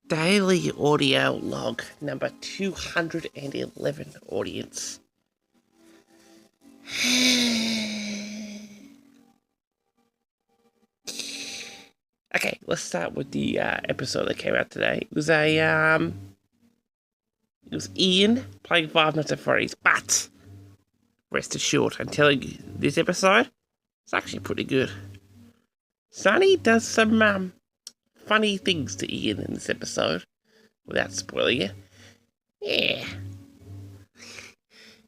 Daily audio log number 211, audience. Okay, let's start with the episode that came out today. It was Ian playing Five Nights at Freddy's, but rest assured, I'm telling you, this episode is actually pretty good. Sonny does some funny things to Ian in this episode, without spoiling it. Yeah.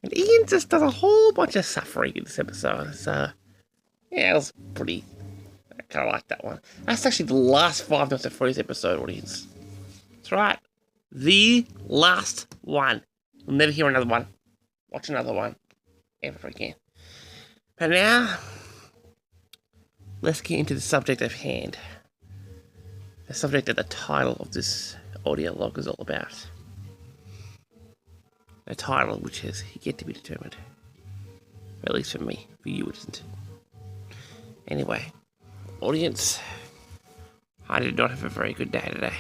And Ian just does a whole bunch of suffering in this episode, so yeah, it was pretty. I kind of like that one. That's actually the last Five Nights at Freddy's episode, audience. That's right. The last one. You'll never hear another one. Watch another one. Ever again. But now, let's get into the subject of hand. The subject that the title of this audio log is all about. A title which has yet to be determined. Or at least for me. For you it isn't. Anyway, audience, I did not have a very good day today.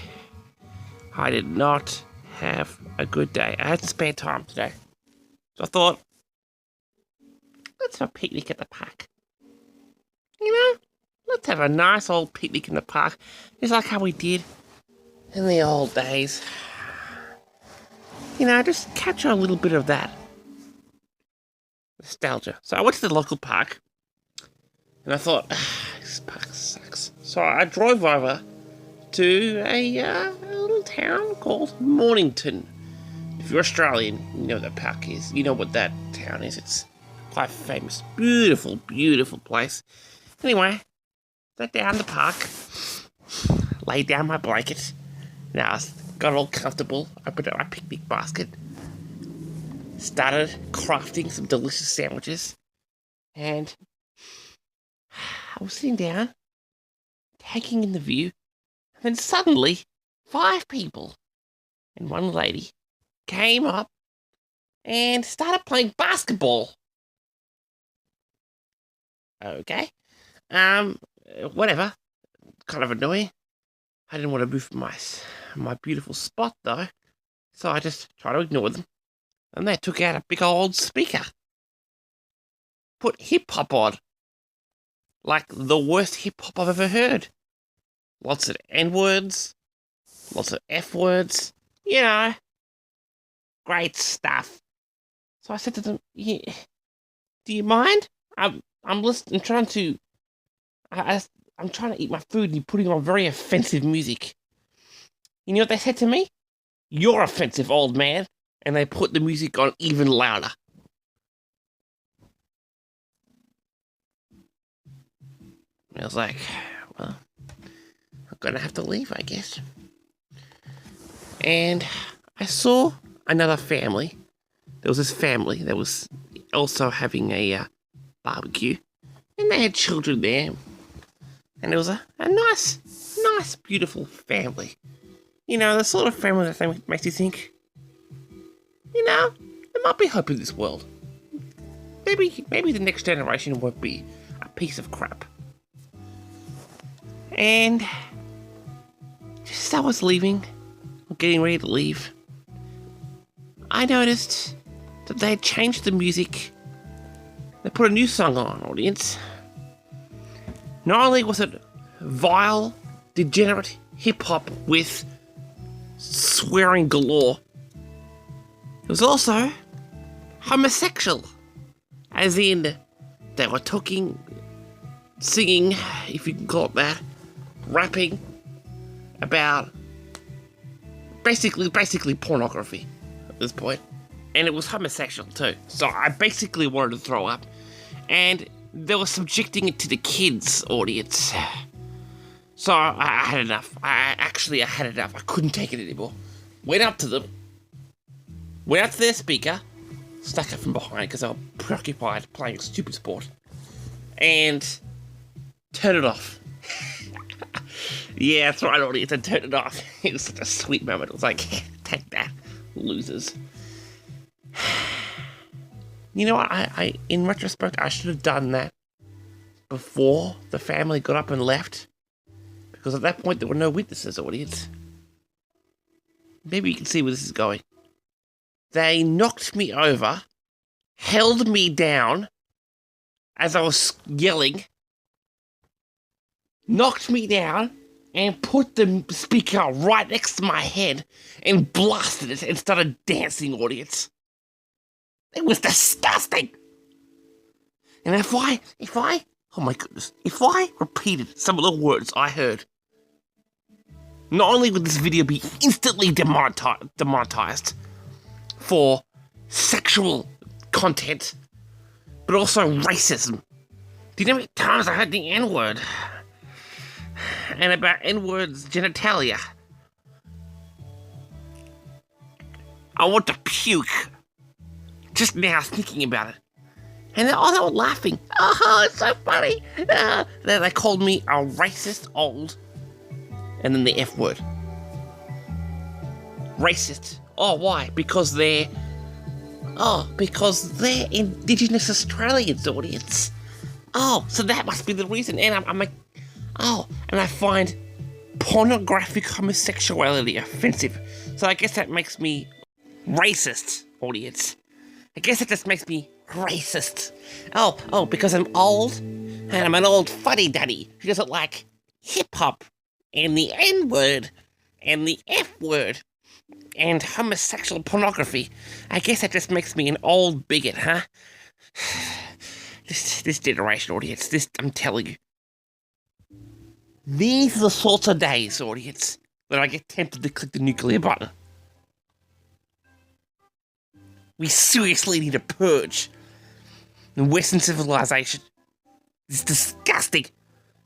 I did not have a good day. I had some spare time today. So I thought, let's have a picnic at the park. You know, let's have a nice old picnic in the park. Just like how we did in the old days. You know, just capture a little bit of that nostalgia. So I went to the local park, and I thought, this park sucks. So I drove over to a little town called Mornington. If you're Australian, you know what that park is. You know what that town is. It's quite famous. Beautiful, beautiful place. Anyway, sat down in the park, laid down my blanket. Now I got all comfortable, opened up my picnic basket, started crafting some delicious sandwiches, and I was sitting down, taking in the view, and then suddenly 5 people and 1 lady came up and started playing basketball. Okay. Whatever. Kind of annoying. I didn't want to move from my beautiful spot, though, so I just tried to ignore them. And they took out a big old speaker. Put hip-hop on. Like the worst hip-hop I've ever heard. Lots of N-words. Lots of F-words. You know. Great stuff. So I said to them, yeah, do you mind? I'm listening, I'm trying to eat my food and you're putting on very offensive music. You know what they said to me? You're offensive, old man. And they put the music on even louder. I was like, well, I'm gonna have to leave, I guess. And I saw another family. There was this family that was also having a barbecue. And they had children there. And it was a nice, beautiful family. You know, the sort of family that makes you think, you know, there might be hope in this world. Maybe the next generation won't be a piece of crap. And just as I was leaving, or getting ready to leave, I noticed that they had changed the music. They put a new song on, audience. Not only was it vile, degenerate hip-hop with swearing galore, it was also homosexual. As in, they were talking, singing, if you can call it that, rapping about basically pornography at this point. And it was homosexual too. So I basically wanted to throw up. And they were subjecting it to the kids' audience. So I had enough. I had enough. I couldn't take it anymore. Went up to them. Went up to their speaker. Stuck it from behind because they were preoccupied playing a stupid sport. And turned it off. Yeah, that's right, audience. I turned it off. It was such a sweet moment. It was like, take that, losers. You know what, I in retrospect, I should have done that before the family got up and left. Because at that point, there were no witnesses, audience. maybe you can see where this is going. They knocked me over, held me down as I was yelling, knocked me down, and put the speaker right next to my head and blasted it and started dancing, audience. It was disgusting. And if I, oh my goodness, if I repeated some of the words I heard, not only would this video be instantly demonetized for sexual content, but also racism. Do you know how many times I heard the N-word? And about N-word's genitalia. I want to puke. Just now thinking about it. And they were laughing. Oh, it's so funny. They called me a racist old. And then the F word. Racist. Oh, why? Because they're Indigenous Australians, audience. Oh, so that must be the reason. And I'm like, and I find pornographic homosexuality offensive. So I guess that makes me racist, audience. I guess it just makes me racist. Oh, because I'm old, and I'm an old fuddy-duddy who doesn't like hip-hop, and the N-word, and the F-word, and homosexual pornography. I guess that just makes me an old bigot, huh? This generation, audience, I'm telling you. These are the sorts of days, audience, that I get tempted to click the nuclear button. We seriously need a purge in Western civilization. It's disgusting.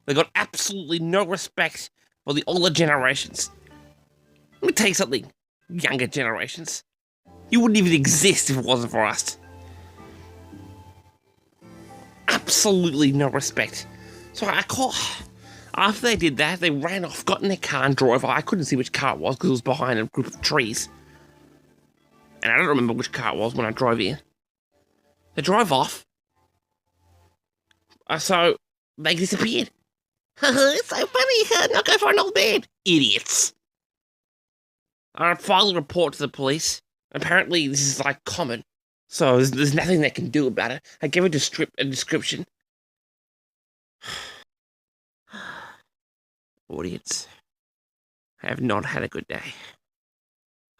They got absolutely no respect for the older generations. Let me tell you something, younger generations. You wouldn't even exist if it wasn't for us. Absolutely no respect. So after they did that, they ran off, got in their car and drove off. I couldn't see which car it was because it was behind a group of trees. And I don't remember which car it was when I drove in. They drove off. So they disappeared. It's so funny. Not go for an old man. Idiots. I filed a report to the police. Apparently this is like common. So there's nothing they can do about it. I gave a description. Audience, I have not had a good day.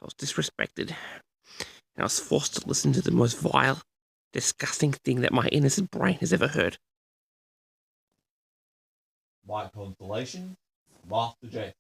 I was disrespected. And I was forced to listen to the most vile, disgusting thing that my innocent brain has ever heard. White Constellation, Master Jason.